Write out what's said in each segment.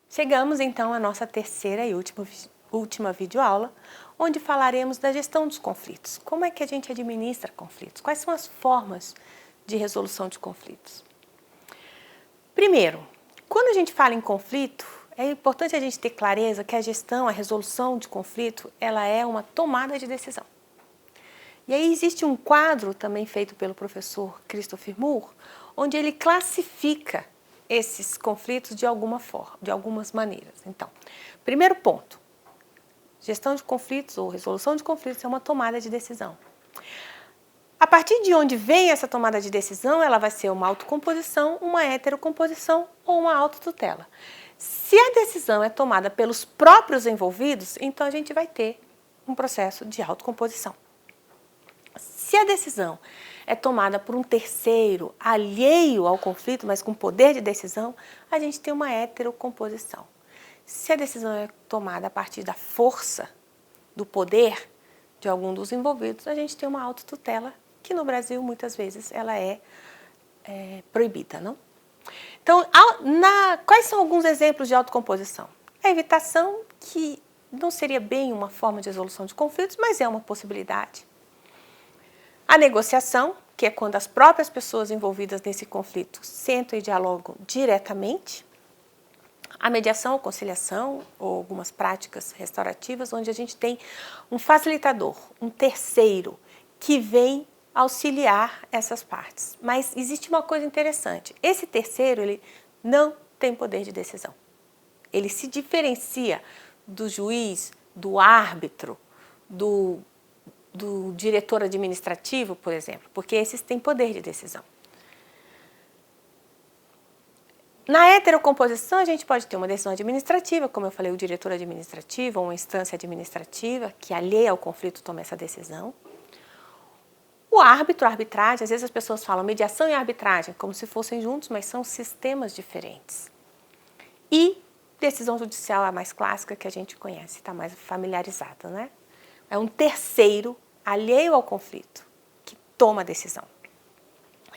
Chegamos então à nossa terceira e última videoaula, onde falaremos da gestão dos conflitos. Como é que a gente administra conflitos? Quais são as formas de resolução de conflitos? Primeiro, quando a gente fala em conflito, é importante a gente ter clareza que a gestão, a resolução de conflito, ela é uma tomada de decisão. E aí existe um quadro também feito pelo professor Christopher Moore, onde ele classifica esses conflitos de alguma forma, de algumas maneiras. Então, primeiro ponto, gestão de conflitos ou resolução de conflitos é uma tomada de decisão. A partir de onde vem essa tomada de decisão, ela vai ser uma autocomposição, uma heterocomposição ou uma autotutela. Se a decisão é tomada pelos próprios envolvidos, então a gente vai ter um processo de autocomposição. Se a decisão é tomada por um terceiro alheio ao conflito, mas com poder de decisão, a gente tem uma heterocomposição. Se a decisão é tomada a partir da força, do poder de algum dos envolvidos, a gente tem uma autotutela, que no Brasil muitas vezes ela é proibida, não? Então, quais são alguns exemplos de autocomposição? A evitação, que não seria bem uma forma de resolução de conflitos, mas é uma possibilidade. A negociação, que é quando as próprias pessoas envolvidas nesse conflito sentam e dialogam diretamente. A mediação ou conciliação, ou algumas práticas restaurativas, onde a gente tem um facilitador, um terceiro, que vem auxiliar essas partes. Mas existe uma coisa interessante, esse terceiro ele não tem poder de decisão. Ele se diferencia do juiz, do árbitro, do diretor administrativo, por exemplo, porque esses têm poder de decisão. Na heterocomposição, a gente pode ter uma decisão administrativa, como eu falei, o diretor administrativo, ou uma instância administrativa, que alheia ao conflito toma essa decisão. O árbitro, a arbitragem, às vezes as pessoas falam mediação e arbitragem, como se fossem juntos, mas são sistemas diferentes. E decisão judicial é a mais clássica que a gente conhece, está mais familiarizada, né? É um terceiro alheio ao conflito que toma a decisão.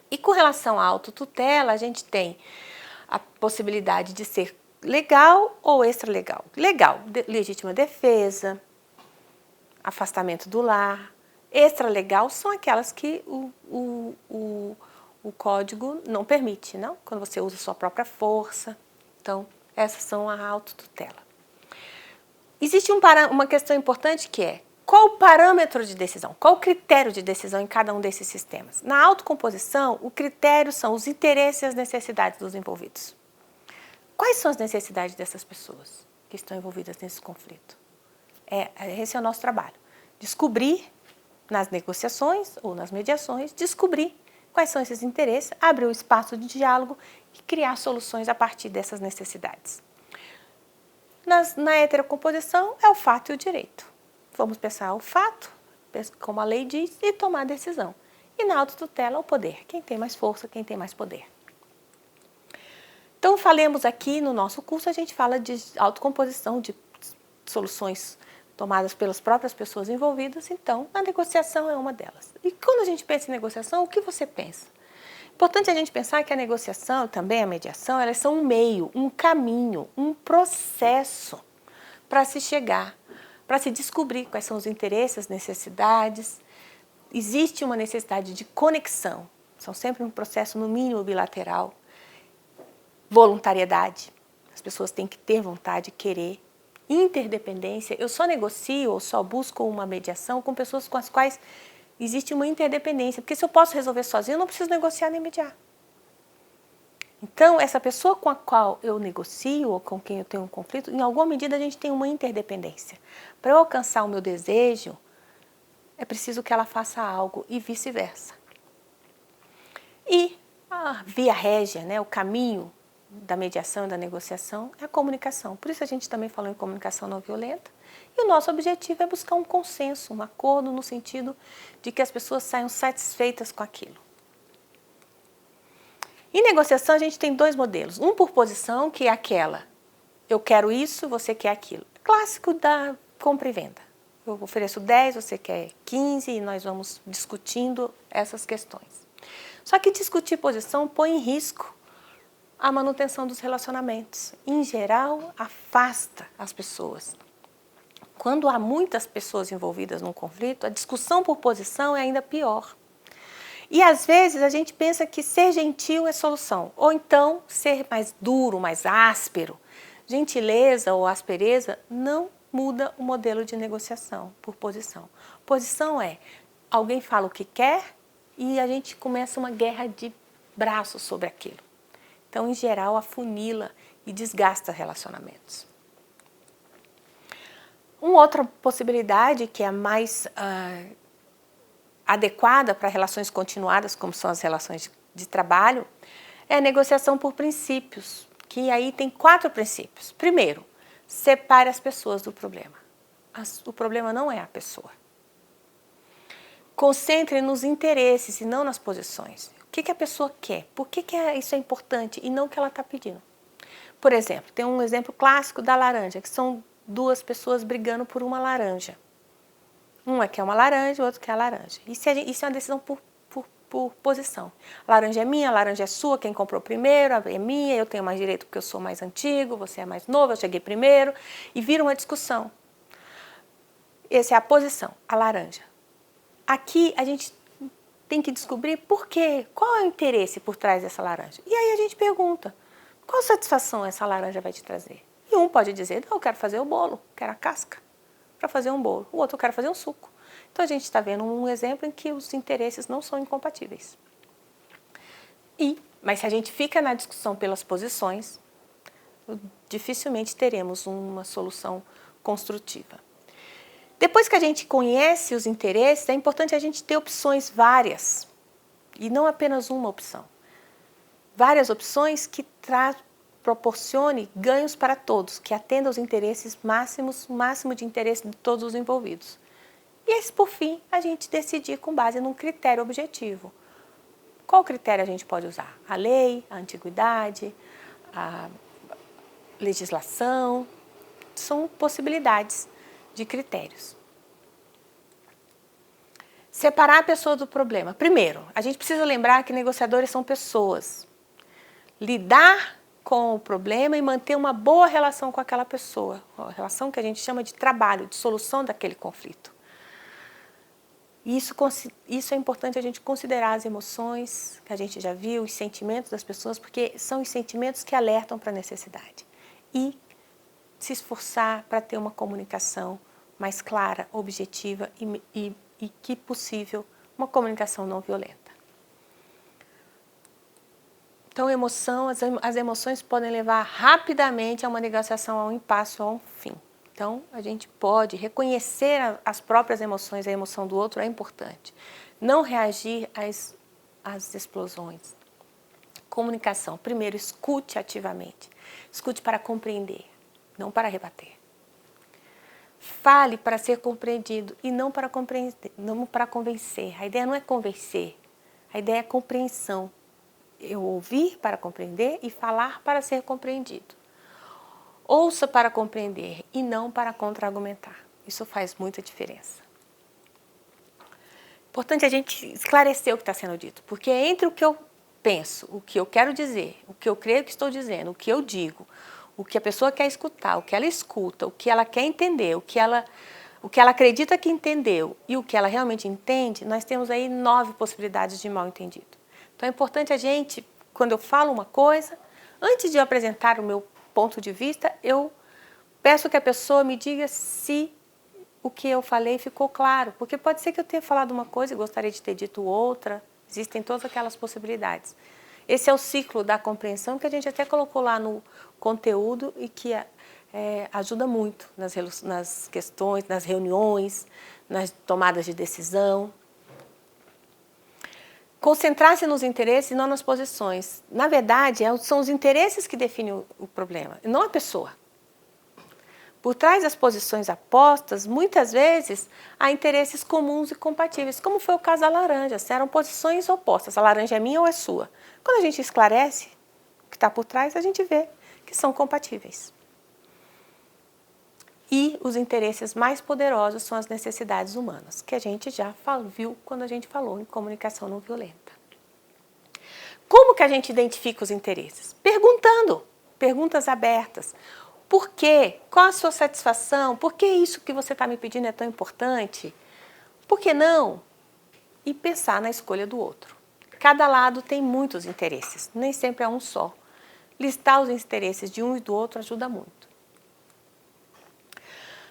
E com relação à autotutela, a gente tem a possibilidade de ser legal ou extralegal. Legal, legítima defesa, afastamento do lar. Extralegal são aquelas que o código não permite, não? Quando você usa sua própria força. Então, essas são a autotutela. Existe uma questão importante que é: qual o parâmetro de decisão? Qual o critério de decisão em cada um desses sistemas? Na autocomposição, o critério são os interesses e as necessidades dos envolvidos. Quais são as necessidades dessas pessoas que estão envolvidas nesse conflito? Esse é o nosso trabalho. Descobrir, nas negociações ou nas mediações, descobrir quais são esses interesses, abrir um espaço de diálogo e criar soluções a partir dessas necessidades. Na heterocomposição, é o fato e o direito. Vamos pensar o fato, como a lei diz, e tomar a decisão. E na autotutela, o poder. Quem tem mais força, quem tem mais poder. Então, falemos aqui no nosso curso, a gente fala de autocomposição, de soluções tomadas pelas próprias pessoas envolvidas. Então, a negociação é uma delas. E quando a gente pensa em negociação, o que você pensa? Importante a gente pensar que a negociação, também a mediação, elas são um meio, um caminho, um processo para se chegar, para se descobrir quais são os interesses, as necessidades. Existe uma necessidade de conexão, são sempre um processo no mínimo bilateral. Voluntariedade, as pessoas têm que ter vontade, querer. Interdependência, eu só negocio ou só busco uma mediação com pessoas com as quais existe uma interdependência, porque se eu posso resolver sozinho, eu não preciso negociar nem mediar. Então, essa pessoa com a qual eu negocio ou com quem eu tenho um conflito, em alguma medida a gente tem uma interdependência. Para eu alcançar o meu desejo, é preciso que ela faça algo e vice-versa. E a via régia, né, o caminho da mediação e da negociação é a comunicação. Por isso a gente também falou em comunicação não violenta. E o nosso objetivo é buscar um consenso, um acordo no sentido de que as pessoas saiam satisfeitas com aquilo. Em negociação a gente tem dois modelos. Um por posição, que é aquela: eu quero isso, você quer aquilo. Clássico da compra e venda. eu ofereço 10, você quer 15 e nós vamos discutindo essas questões. Só que discutir posição põe em risco a manutenção dos relacionamentos. Em geral, afasta as pessoas. Quando há muitas pessoas envolvidas num conflito, a discussão por posição é ainda pior. E às vezes a gente pensa que ser gentil é solução, ou então ser mais duro, mais áspero. Gentileza ou aspereza não muda o modelo de negociação por posição. Posição é alguém fala o que quer e a gente começa uma guerra de braços sobre aquilo. Então, em geral, afunila e desgasta relacionamentos. Uma outra possibilidade que é mais adequada para relações continuadas, como são as relações de trabalho, é a negociação por princípios, que aí tem 4 princípios. Primeiro, separe as pessoas do problema. O problema não é a pessoa. Concentre nos interesses e não nas posições. O que a pessoa quer? Por que isso é importante e não o que ela está pedindo? Por exemplo, tem um exemplo clássico da laranja, que são 2 pessoas brigando por uma laranja. Uma quer uma laranja, o outro quer a laranja. Isso é uma decisão por posição. A laranja é minha, a laranja é sua, quem comprou primeiro, é minha, eu tenho mais direito porque eu sou mais antigo, você é mais novo, eu cheguei primeiro. E vira uma discussão. Essa é a posição, a laranja. Aqui a gente tem que descobrir por quê, qual é o interesse por trás dessa laranja. E aí a gente pergunta, qual satisfação essa laranja vai te trazer? E um pode dizer, não, eu quero fazer o bolo, quero a casca para fazer um bolo. O outro, eu quero fazer um suco. Então a gente está vendo um exemplo em que os interesses não são incompatíveis. Mas se a gente fica na discussão pelas posições, dificilmente teremos uma solução construtiva. Depois que a gente conhece os interesses, é importante a gente ter opções várias e não apenas uma opção. Várias opções que proporcione ganhos para todos, que atenda aos interesses máximos, o máximo de interesse de todos os envolvidos. E esse, por fim, a gente decidir com base num critério objetivo. Qual critério a gente pode usar? A lei, a antiguidade, a legislação, são possibilidades de critérios. Separar a pessoa do problema. Primeiro, a gente precisa lembrar que negociadores são pessoas. Lidar com o problema e manter uma boa relação com aquela pessoa, uma relação que a gente chama de trabalho, de solução daquele conflito. Isso é importante a gente considerar as emoções que a gente já viu, os sentimentos das pessoas, porque são os sentimentos que alertam para a necessidade. E se esforçar para ter uma comunicação mais clara, objetiva e que possível, uma comunicação não violenta. Então, as emoções podem levar rapidamente a uma negociação, a um impasse ou a um fim. Então, a gente pode reconhecer as próprias emoções, a emoção do outro é importante. Não reagir às explosões. Comunicação. Primeiro, escute ativamente. Escute para compreender, não para rebater. Fale para ser compreendido e não para convencer. A ideia não é convencer, a ideia é compreensão. Eu ouvir para compreender e falar para ser compreendido. Ouça para compreender e não para contra-argumentar. Isso faz muita diferença. Importante a gente esclarecer o que está sendo dito, porque entre o que eu penso, o que eu quero dizer, o que eu creio que estou dizendo, o que eu digo, o que a pessoa quer escutar, o que ela escuta, o que ela quer entender, o que ela acredita que entendeu e o que ela realmente entende, nós temos aí 9 possibilidades de mal entendido. Então é importante a gente, quando eu falo uma coisa, antes de eu apresentar o meu ponto de vista, eu peço que a pessoa me diga se o que eu falei ficou claro, porque pode ser que eu tenha falado uma coisa e gostaria de ter dito outra, existem todas aquelas possibilidades. Esse é o ciclo da compreensão que a gente até colocou lá no conteúdo e que ajuda muito nas questões, nas reuniões, nas tomadas de decisão. Concentrar-se nos interesses e não nas posições. Na verdade, são os interesses que definem o problema, não a pessoa. Por trás das posições apostas, muitas vezes, há interesses comuns e compatíveis, como foi o caso da laranja. Eram posições opostas, a laranja é minha ou é sua. Quando a gente esclarece o que está por trás, a gente vê que são compatíveis. E os interesses mais poderosos são as necessidades humanas, que a gente já viu quando a gente falou em comunicação não violenta. Como que a gente identifica os interesses? Perguntando, perguntas abertas. Por quê? Qual a sua satisfação? Por que isso que você está me pedindo é tão importante? Por que não? E pensar na escolha do outro. Cada lado tem muitos interesses, nem sempre é um só. Listar os interesses de um e do outro ajuda muito.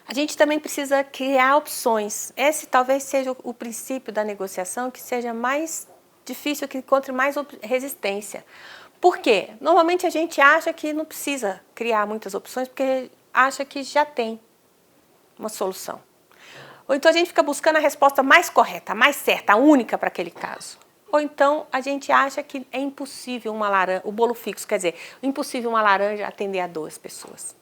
A gente também precisa criar opções. Esse talvez seja o princípio da negociação que seja mais difícil, que encontre mais resistência. Por quê? Normalmente a gente acha que não precisa criar muitas opções porque acha que já tem uma solução. Ou então a gente fica buscando a resposta mais correta, a mais certa, a única para aquele caso. Ou então a gente acha que é impossível uma laranja, o bolo fixo, quer dizer, impossível uma laranja atender a 2 pessoas.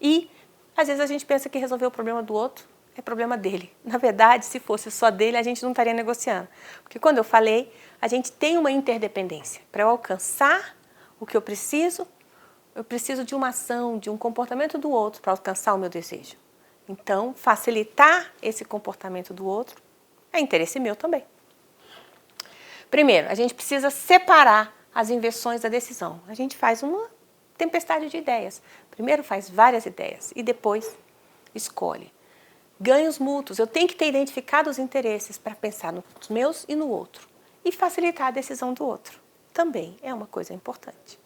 E às vezes a gente pensa que resolver o problema do outro é problema dele. Na verdade, se fosse só dele, a gente não estaria negociando. Porque quando eu falei, a gente tem uma interdependência. Para eu alcançar o que eu preciso de uma ação, de um comportamento do outro para alcançar o meu desejo. Então, facilitar esse comportamento do outro é interesse meu também. Primeiro, a gente precisa separar as inversões da decisão. A gente faz uma tempestade de ideias. Primeiro faz várias ideias e depois escolhe. Ganhos mútuos. Eu tenho que ter identificado os interesses para pensar nos meus e no outro. E facilitar a decisão do outro. Também é uma coisa importante.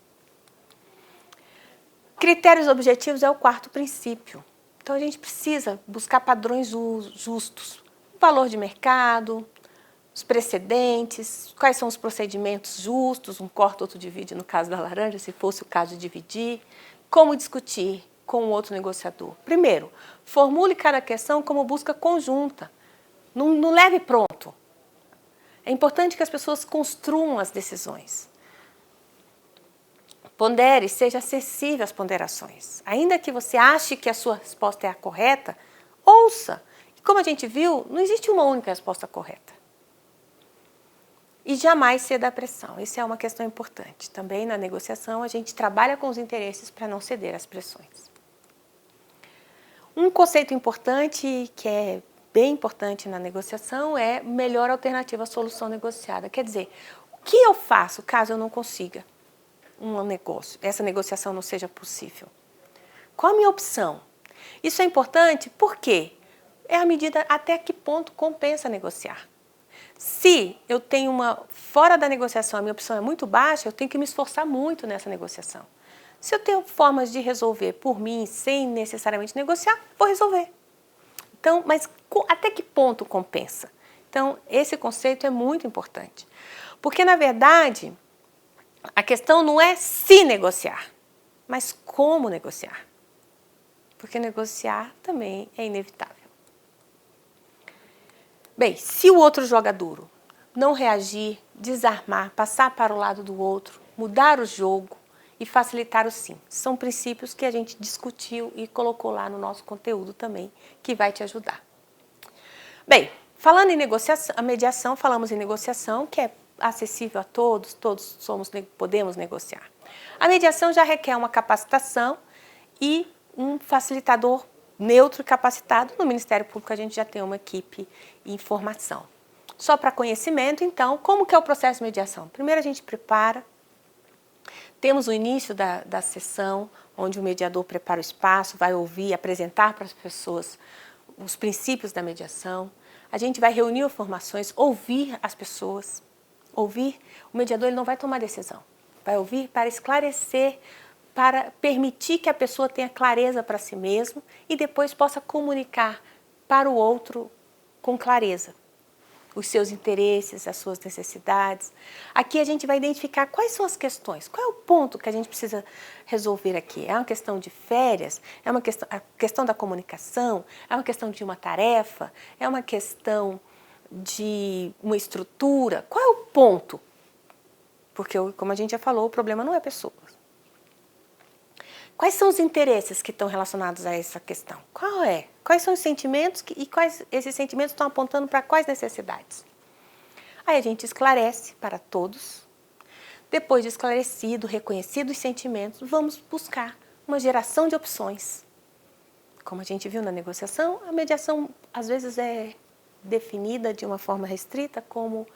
Critérios objetivos é o 4º princípio. Então, a gente precisa buscar padrões justos. O valor de mercado, os precedentes, quais são os procedimentos justos, um corta, outro divide, no caso da laranja, se fosse o caso de dividir. Como discutir com o outro negociador. Primeiro, formule cada questão como busca conjunta. Não leve pronto. É importante que as pessoas construam as decisões. Pondere, seja acessível às ponderações. Ainda que você ache que a sua resposta é a correta, ouça. E como a gente viu, não existe uma única resposta correta. E jamais ceda à pressão. Isso é uma questão importante. Também na negociação a gente trabalha com os interesses para não ceder às pressões. Um conceito importante, que é bem importante na negociação, é melhor alternativa à solução negociada. Quer dizer, o que eu faço caso eu não consiga essa negociação não seja possível? Qual a minha opção? Isso é importante porque é a medida até que ponto compensa negociar. Se eu tenho fora da negociação, a minha opção é muito baixa, eu tenho que me esforçar muito nessa negociação. Se eu tenho formas de resolver por mim, sem necessariamente negociar, vou resolver. Então, mas até que ponto compensa? Então, esse conceito é muito importante. Porque, na verdade, a questão não é se negociar, mas como negociar. Porque negociar também é inevitável. Bem, se o outro joga duro, não reagir, desarmar, passar para o lado do outro, mudar o jogo e facilitar o sim. São princípios que a gente discutiu e colocou lá no nosso conteúdo também, que vai te ajudar. Bem, falando em negociação, a mediação, falamos em negociação, que é acessível a todos podemos negociar. A mediação já requer uma capacitação e um facilitador neutro e capacitado. No Ministério Público a gente já tem uma equipe em formação. Só para conhecimento, então, como que é o processo de mediação? Primeiro a gente prepara, temos o início da sessão, onde o mediador prepara o espaço, vai ouvir, apresentar para as pessoas os princípios da mediação. A gente vai reunir informações, ouvir as pessoas. Ouvir, o mediador ele não vai tomar decisão, vai ouvir para esclarecer, para permitir que a pessoa tenha clareza para si mesmo e depois possa comunicar para o outro com clareza os seus interesses, as suas necessidades. Aqui a gente vai identificar quais são as questões, qual é o ponto que a gente precisa resolver aqui. É uma questão de férias? É uma questão, a questão da comunicação? É uma questão de uma tarefa? É uma questão de uma estrutura? Qual é o ponto? Porque, como a gente já falou, o problema não é pessoas. Quais são os interesses que estão relacionados a essa questão? Qual é? Quais são os sentimentos e quais esses sentimentos estão apontando para quais necessidades? Aí a gente esclarece para todos. Depois de esclarecido, reconhecido os sentimentos, vamos buscar uma geração de opções. como a gente viu na negociação, a mediação às vezes é definida de uma forma restrita como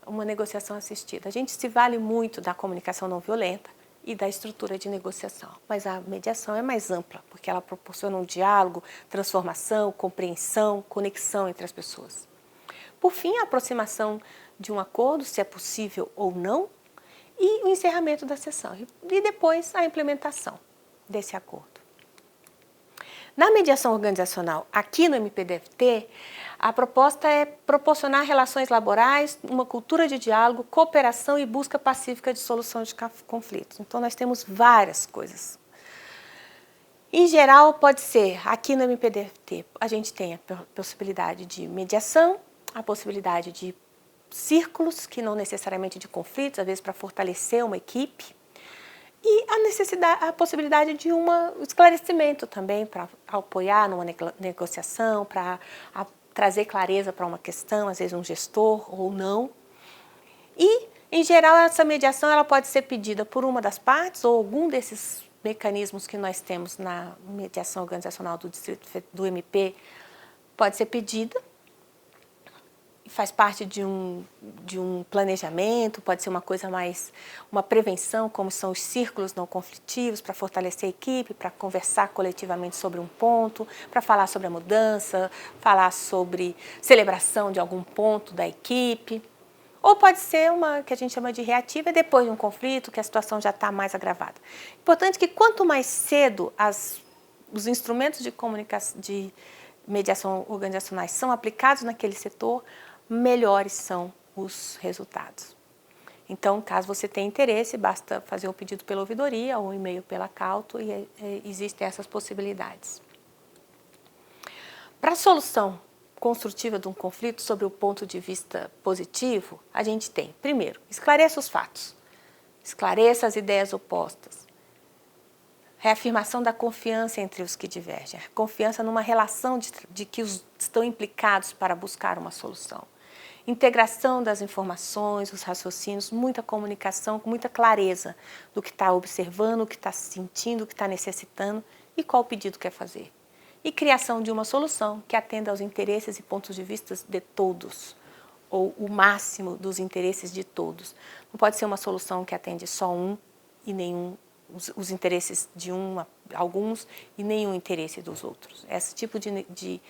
uma negociação assistida. A gente se vale muito da comunicação não violenta e da estrutura de negociação, mas a mediação é mais ampla, porque ela proporciona um diálogo, transformação, compreensão, conexão entre as pessoas. Por fim, a aproximação de um acordo, se é possível ou não, e o encerramento da sessão, e depois a implementação desse acordo. Na mediação organizacional, aqui no MPDFT, a proposta é proporcionar relações laborais, uma cultura de diálogo, cooperação e busca pacífica de solução de conflitos. Então, nós temos várias coisas. Em geral, pode ser, aqui no MPDFT, a gente tem a possibilidade de mediação, a possibilidade de círculos, que não necessariamente de conflitos, às vezes para fortalecer uma equipe, e a possibilidade de um esclarecimento também para apoiar numa negociação, para trazer clareza para uma questão, às vezes um gestor ou não. E, em geral, essa mediação ela pode ser pedida por uma das partes ou algum desses mecanismos que nós temos na mediação organizacional do distrito do MP pode ser pedida. Faz parte de um planejamento, pode ser uma coisa mais, uma prevenção, como são os círculos não conflitivos, para fortalecer a equipe, para conversar coletivamente sobre um ponto, para falar sobre a mudança, falar sobre celebração de algum ponto da equipe. Ou pode ser uma que a gente chama de reativa, depois de um conflito, que a situação já está mais agravada. Importante que quanto mais cedo os instrumentos de comunicação, de mediação organizacionais são aplicados naquele setor, melhores são os resultados. Então, caso você tenha interesse, basta fazer um pedido pela ouvidoria ou um e-mail pela Cauto e existem essas possibilidades. Para a solução construtiva de um conflito sob o ponto de vista positivo, a gente tem, primeiro, esclareça os fatos, esclareça as ideias opostas, reafirmação da confiança entre os que divergem, confiança numa relação de que estão implicados para buscar uma solução. Integração das informações, os raciocínios, muita comunicação, com muita clareza do que está observando, o que está sentindo, o que está necessitando e qual pedido quer fazer. E criação de uma solução que atenda aos interesses e pontos de vista de todos, ou o máximo dos interesses de todos. Não pode ser uma solução que atende só um e nenhum, os interesses de alguns e nenhum interesse dos outros. Esse tipo de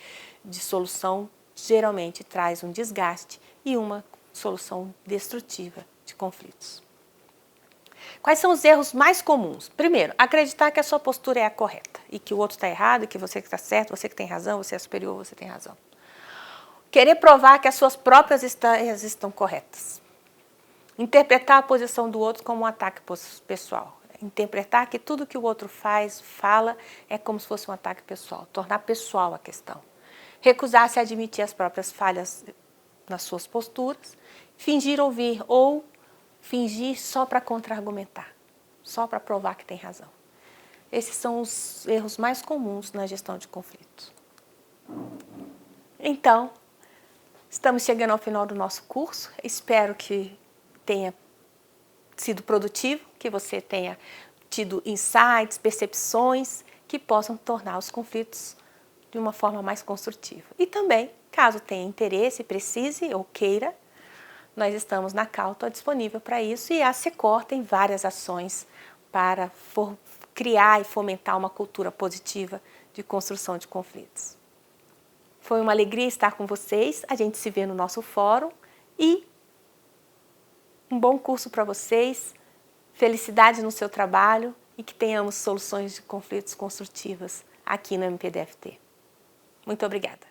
solução geralmente traz um desgaste e uma solução destrutiva de conflitos. Quais são os erros mais comuns? Primeiro, acreditar que a sua postura é a correta e que o outro está errado, e que você que está certo, você que tem razão, você é superior, você tem razão. Querer provar que as suas próprias ideias estão corretas. Interpretar a posição do outro como um ataque pessoal. Interpretar que tudo que o outro fala é como se fosse um ataque pessoal. Tornar pessoal a questão. Recusar-se a admitir as próprias falhas nas suas posturas. Fingir ouvir ou fingir só para contra-argumentar. Só para provar que tem razão. Esses são os erros mais comuns na gestão de conflitos. Então, estamos chegando ao final do nosso curso. Espero que tenha sido produtivo, que você tenha tido insights, percepções que possam tornar os conflitos de uma forma mais construtiva. E também, caso tenha interesse, precise ou queira, nós estamos na Cauto disponível para isso e a Secor tem várias ações para criar e fomentar uma cultura positiva de construção de conflitos. Foi uma alegria estar com vocês, a gente se vê no nosso fórum e um bom curso para vocês, felicidade no seu trabalho e que tenhamos soluções de conflitos construtivas aqui no MPDFT. Muito obrigada.